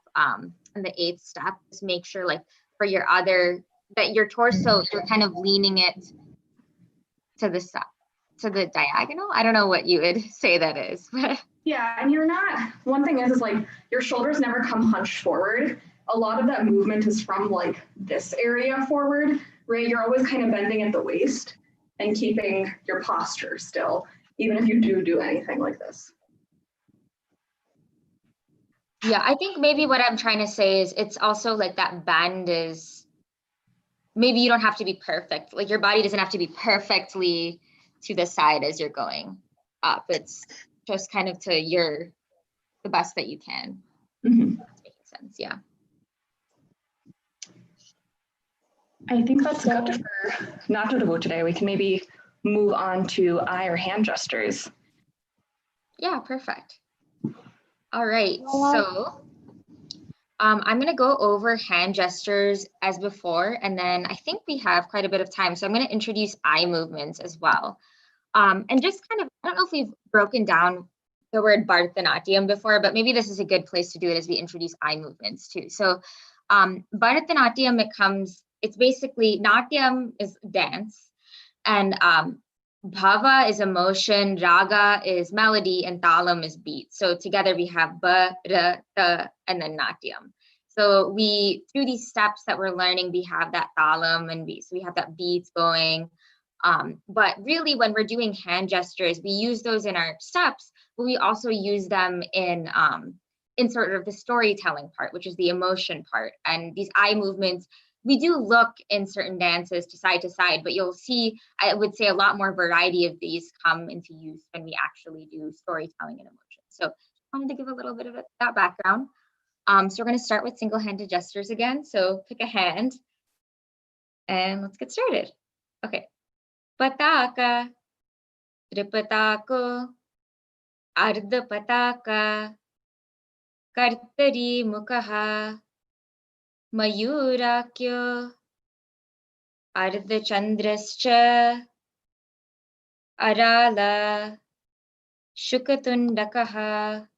in the 8th step, just make sure like for that your torso, you're kind of leaning it to the diagonal. I don't know what you would say that is. Yeah, and you're not, one thing is like your shoulders never come hunched forward. A lot of that movement is from like this area forward, right? You're always kind of bending at the waist and keeping your posture still, even if you do anything like this. Yeah, I think maybe what I'm trying to say is it's also like that bend is, maybe you don't have to be perfect. Like your body doesn't have to be perfectly to the side as you're going up. It's just kind of the best that you can. Mm-hmm. That's making sense, yeah. I think that's good for Natharu today. We can maybe move on to eye or hand gestures. Yeah, perfect. All right, so I'm going to go over hand gestures as before, and then I think we have quite a bit of time, so I'm going to introduce eye movements as well. And just kind of, I don't know if we've broken down the word Bharatanatyam before, but maybe this is a good place to do it as we introduce eye movements too. So Bharatanatyam, it's basically, Natyam is dance, and Bhava is emotion, Raga is melody, and Talam is beat. So together we have Ba, Ra, Ta, and then Natyam. So through these steps that we're learning, we have that Talam and so we have that beats going. But really when we're doing hand gestures, we use those in our steps, but we also use them in sort of the storytelling part, which is the emotion part. And these eye movements, we do look in certain dances to side, but you'll see, I would say a lot more variety of these come into use when we actually do storytelling and emotion. So just wanted to give a little bit of that background. So we're going to start with single-handed gestures again. So pick a hand and let's get started. Okay. Pataka, Tripatako, Ardha Pataka, Kartari Mukaha, Mayurakyo, Ardha Chandrascha, Arala, Shukatundakaha,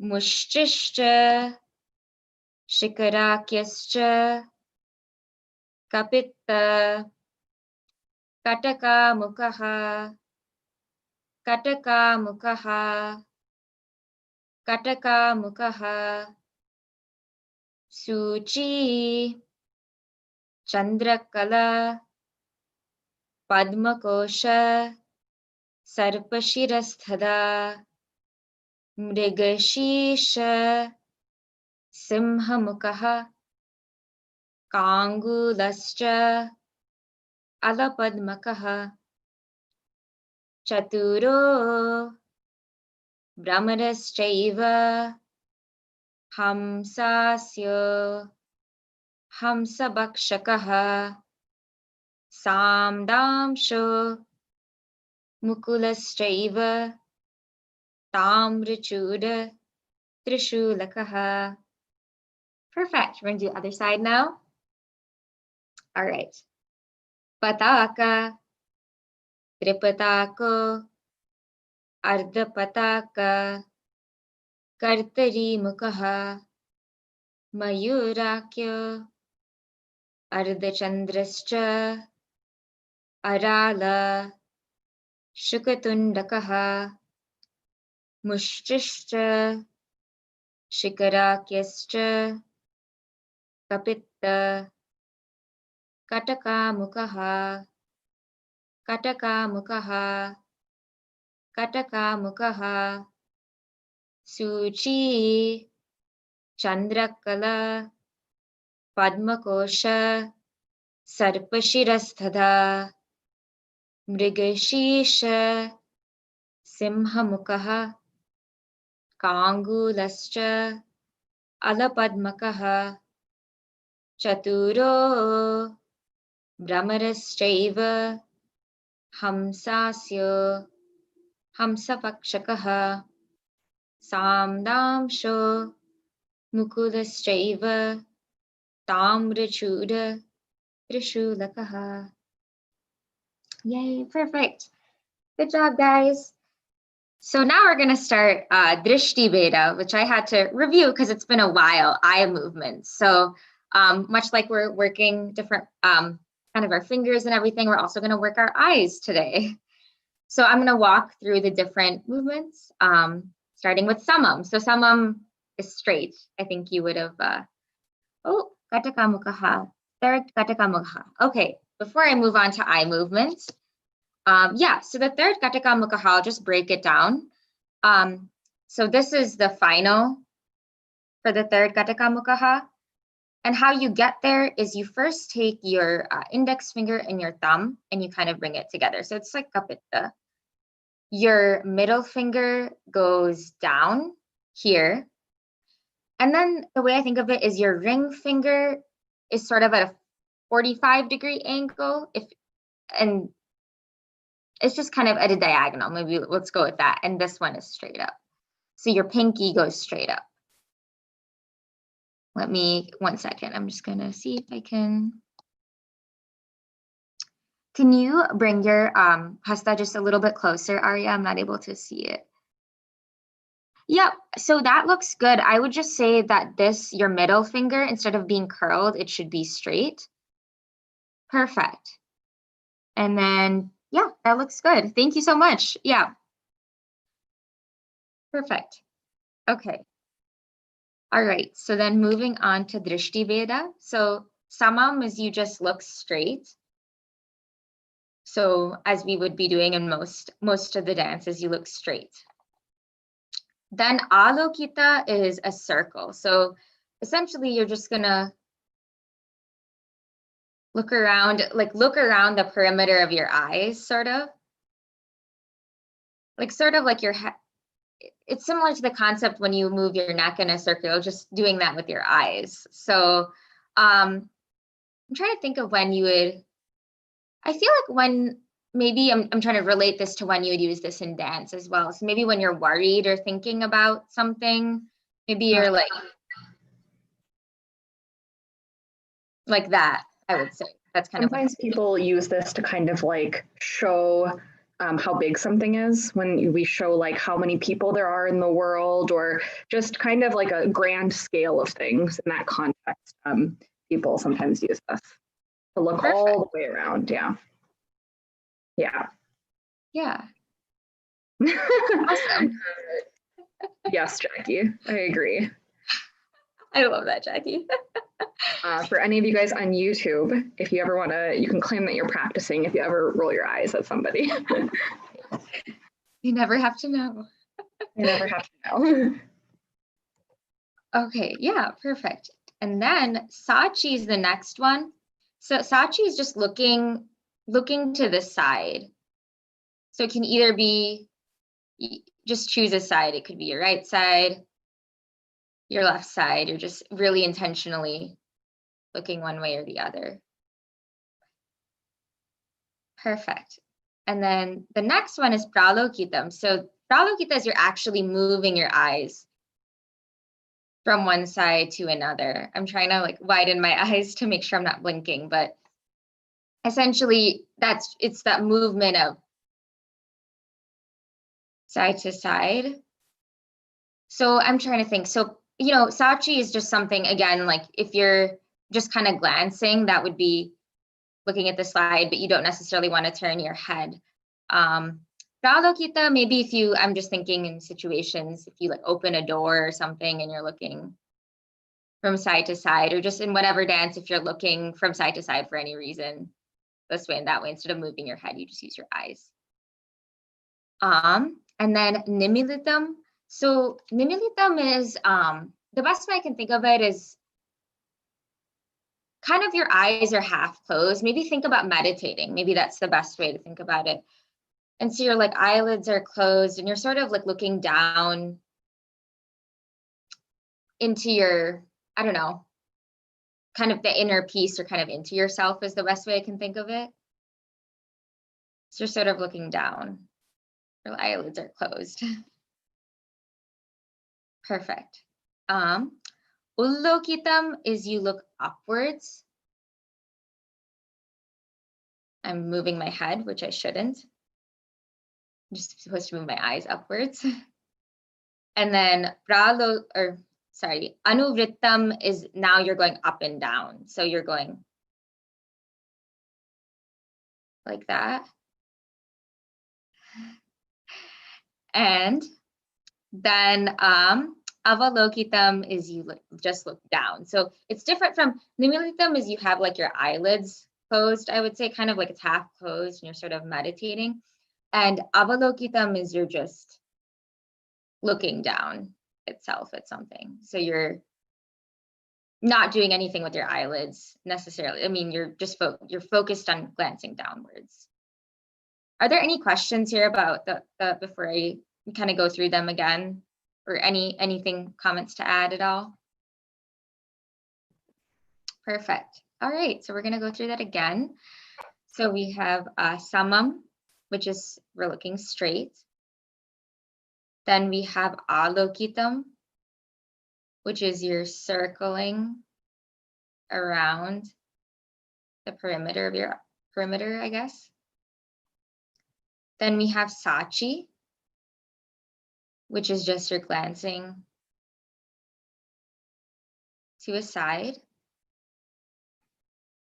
Mushchishcha, Shikarakyascha, Kapitta, Kataka Mukaha, Kataka Mukaha, Kataka Mukaha, Suchi, Chandrakala, Padmakosha, Sarpashirasthada, Mrigashisha, Simhamukaha, Kangulascha, Alapadmakaha, Chaturo, Brahmaraschaiva, Hamsasya, Hamsabakshakaha, Samdamsho, Mukulaschaiva, Tamrichuda, Trishulakaha. Perfect. We're going to do the other side now. All right. Pataka, Tripatako, Ardha Pataka, Kartari Mukaha, Mayurakyo, Ardha Chandrascha, Arala, Shukatundakaha, Mushchishcha, Shikarakyascha, Kapitta, Kataka Mukaha, Kataka Mukaha, Kataka Mukaha, Suchi, Chandrakala, Padmakosha, Sarpashirasthada, Mrigashisha, Simhamukaha, Kangulascha, Alapadmakaha, Chaturo, Brahmaraschaiva, Hamsasya, Hamsapakshakaha, Samdamsho, Mukulaschaiva, Tamrachuda, Trishulakaha. Yay, perfect. Good job, guys. So now we're going to start Drishti Veda, which I had to review because it's been a while, eye movements. So much like we're working different kind of our fingers and everything, we're also going to work our eyes today. So I'm going to walk through the different movements, starting with Samam. So Samam is straight. I think you would have, Kataka Mukaha, third Kataka Mukaha. Okay, before I move on to eye movements, so the third Kataka Mukaha, I'll just break it down. So this is the final for the third Kataka Mukaha. And how you get there is you first take your index finger and your thumb and you kind of bring it together. So it's like kapitta. Your middle finger goes down here. And then the way I think of it is your ring finger is sort of at a 45-degree angle. And it's just kind of at a diagonal. Maybe let's go with that. And this one is straight up. So your pinky goes straight up. Let me, 1 second. I'm just going to see if I can. Can you bring your hasta just a little bit closer, Arya? I'm not able to see it. Yep, so that looks good. I would just say that your middle finger, instead of being curled, it should be straight. Perfect. And then, yeah, that looks good. Thank you so much. Yeah. Perfect. Okay. All right, so then moving on to Drishti Veda. So Samam is you just look straight. So as we would be doing in most of the dances, you look straight. Then Alokita is a circle. So essentially you're just gonna look around the perimeter of your eyes, sort of like your head. It's similar to the concept when you move your neck in a circle, just doing that with your eyes. So I'm trying to think of when you would, I feel like when, maybe I'm trying to relate this to when you would use this in dance as well. So maybe when you're worried or thinking about something, maybe you're like that, I would say. That's kind Sometimes of people use this to kind of like show how big something is, when we show like how many people there are in the world, or just kind of like a grand scale of things. In that context, people sometimes use this to look all the way around. Yeah. Awesome. Yes, Jackie, I agree. I love that, Jackie. For any of you guys on YouTube, if you ever want to, you can claim that you're practicing if you ever roll your eyes at somebody. You never have to know. You never have to know. Okay, yeah, perfect. And then Sachi is the next one. So Sachi is just looking to the side. So it can either be, just choose a side. It could be your right side, your left side. You're just really intentionally looking one way or the other. Perfect. And then the next one is Pralo Kitam. So Pralo Kitam is you're actually moving your eyes from one side to another. I'm trying to like widen my eyes to make sure I'm not blinking, but essentially it's that movement of side to side. So I'm trying to think. So, Sachi is just something, again, like if you're just kind of glancing, that would be looking at the slide, but you don't necessarily want to turn your head. Pralo Kita, maybe I'm just thinking in situations, if you like open a door or something and you're looking from side to side, or just in whatever dance, if you're looking from side to side for any reason, this way and that way, instead of moving your head, you just use your eyes. And then Nimilitam. So Nimilitam is, the best way I can think of it is kind of your eyes are half closed. Maybe think about meditating. Maybe that's the best way to think about it. And so your like eyelids are closed and you're sort of like looking down into your, I don't know, kind of the inner piece or kind of into yourself is the best way I can think of it. So you're sort of looking down. Your eyelids are closed. Perfect. Ullokitam is you look upwards. I'm moving my head, which I shouldn't. I'm just supposed to move my eyes upwards. And then Anuvrittam is now you're going up and down. So you're going like that. And then Avalokitam is you just look down. So it's different from Nimilitam is you have like your eyelids closed, I would say, kind of like it's half closed and you're sort of meditating. And Avalokitam is you're just looking down itself at something. So you're not doing anything with your eyelids necessarily. I mean, you're just you're focused on glancing downwards. Are there any questions here about the before I kind of go through them again, or anything, comments to add at all? Perfect. All right, so we're going to go through that again. So we have Samam, which is we're looking straight. Then we have Alokitam, which is you're circling around the perimeter of your perimeter, I guess. Then we have Sachi, which is just you're glancing to a side.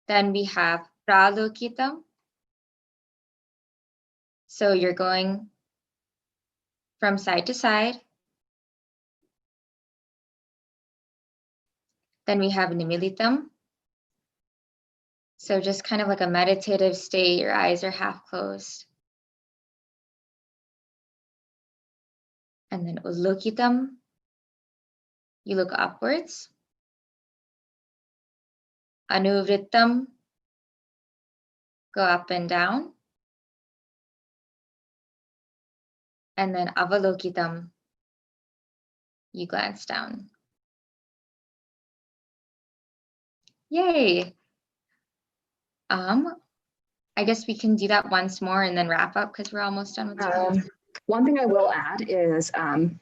Then we have Pralo Kitam. So you're going from side to side. Then we have Nimilitam. So just kind of like a meditative state, your eyes are half closed. And then Ullokitam, you look upwards. Anuvrittam, go up and down. And then Avalokitam, you glance down. Yay. I guess we can do that once more and then wrap up because we're almost done with school. One thing I will add is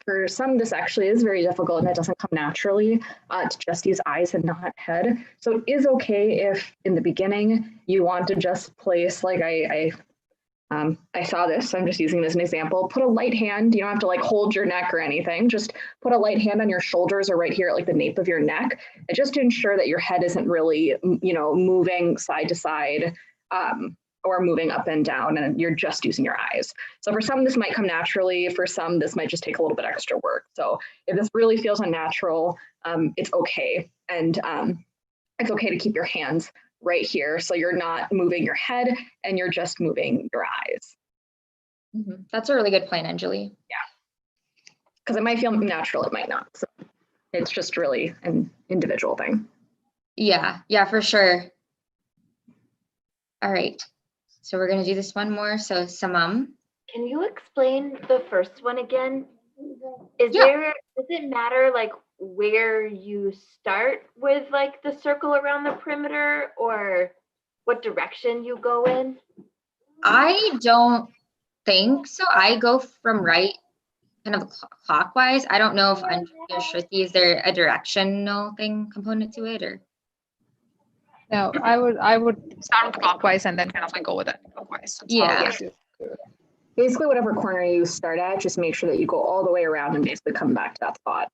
for some, this actually is very difficult and it doesn't come naturally to just use eyes and not head. So it is okay if in the beginning you want to just place, like I saw this, I'm just using this as an example, put a light hand, you don't have to like hold your neck or anything, just put a light hand on your shoulders or right here at like the nape of your neck, and just to ensure that your head isn't really, moving side to side or moving up and down, and you're just using your eyes. So for some, this might come naturally. For some, this might just take a little bit extra work. So if this really feels unnatural, it's okay. And it's okay to keep your hands right here. So you're not moving your head and you're just moving your eyes. Mm-hmm. That's a really good point, Anjali. Yeah. Because it might feel natural, it might not. So it's just really an individual thing. Yeah, for sure. All right. So we're going to do this one more. So Samam. Can you explain the first one again? Does it matter like where you start with like the circle around the perimeter or what direction you go in? I don't think so. I go from right kind of clockwise. I don't know if Anjali or Shruti, is there a directional component to it or? No, I would start with clockwise and then kind of like go with it clockwise. Yeah. Basically, whatever corner you start at, just make sure that you go all the way around and basically come back to that spot.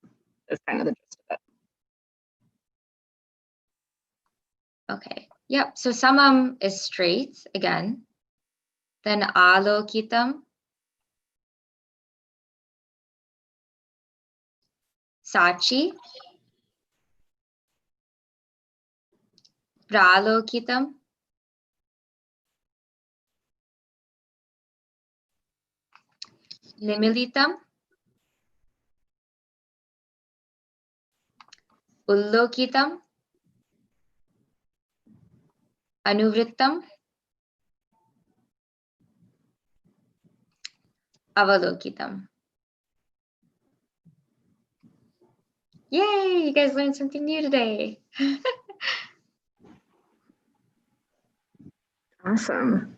That's kind of the gist of it. Okay. Yep. So Samam is straight again. Then Alokitam. Sachi. Pralo Kitam, Nimilitam, Kitam, Anuvrittam, Avalokitam. Yay, you guys learned something new today. Awesome.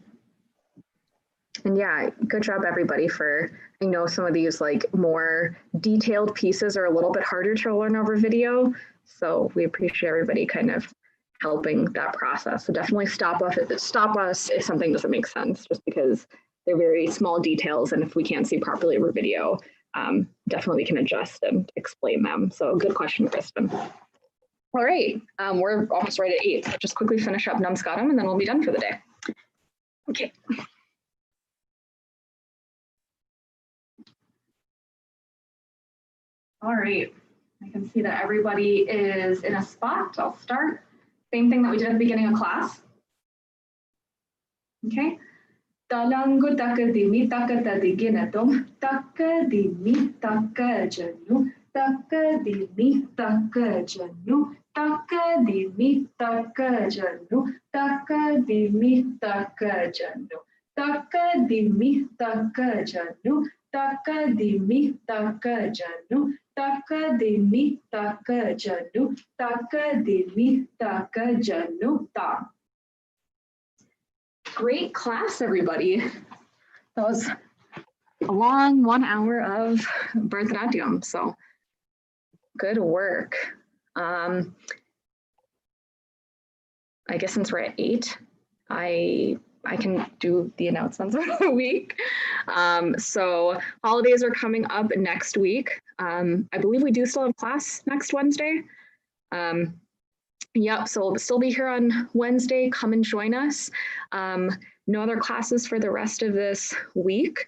And yeah, good job everybody for, I know some of these like more detailed pieces are a little bit harder to learn over video. So we appreciate everybody kind of helping that process. So definitely stop us if something doesn't make sense, just because they're very small details. And if we can't see properly over video, definitely we can adjust and explain them. So good question, Kristen. All right, we're almost right at 8. So just quickly finish up Namaskaram and then we'll be done for the day. Okay. All right, I can see that everybody is in a spot. I'll start. Same thing that we did at the beginning of class. Okay. Talangu takadimi takatadiginadum takadimi takajanu takadimi takajanu takadimi takajanu takadimi takajanu takadimi takajanu takadimi takajanu takadimi takajanu takadimi takajanu ta. Great class, everybody. That was a long 1 hour of Bharatanatyam, so good work. I guess since we're at 8, I can do the announcements for the week. So holidays are coming up next week. I believe we do still have class next Wednesday. Yep, so we'll still be here on Wednesday. Come and join us. No other classes for the rest of this week.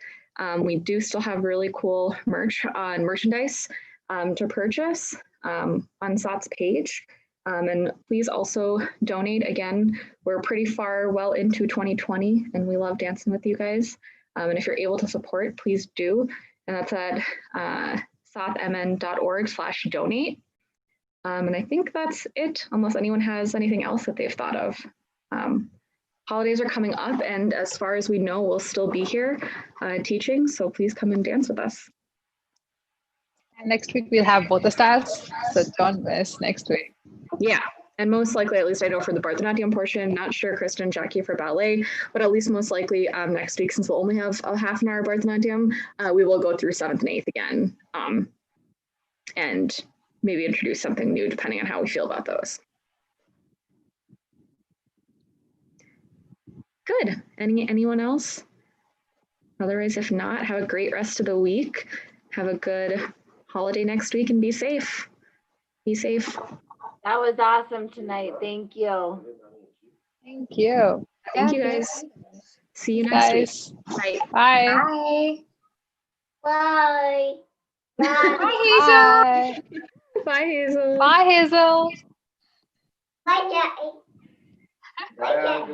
We do still have really cool merchandise to purchase on SAATH's page. And please also donate. Again, we're pretty well into 2020 and we love dancing with you guys. And if you're able to support, please do. And that's at saathmn.org/donate. And I think that's it, unless anyone has anything else that they've thought of. Holidays are coming up, and as far as we know, we'll still be here teaching, so please come and dance with us. And next week we'll have both the styles, so don't miss next week. Yeah, and most likely, at least I know for the Bharatanatyam portion, not sure Kristen, Jackie for ballet, but at least most likely next week, since we'll only have a half an hour Bharatanatyam, we will go through 7th and 8th again. And maybe introduce something new depending on how we feel about those. Good. Anyone else? Otherwise, if not, have a great rest of the week. Have a good holiday next week and be safe. Be safe. That was awesome tonight. Thank you. Thank you. Thank you guys. See you next week. Bye. Bye. Bye. Bye. Bye, Hazel. Bye, Hazel. Bye, Hazel. Bye, Jackie. Bye, Jackie.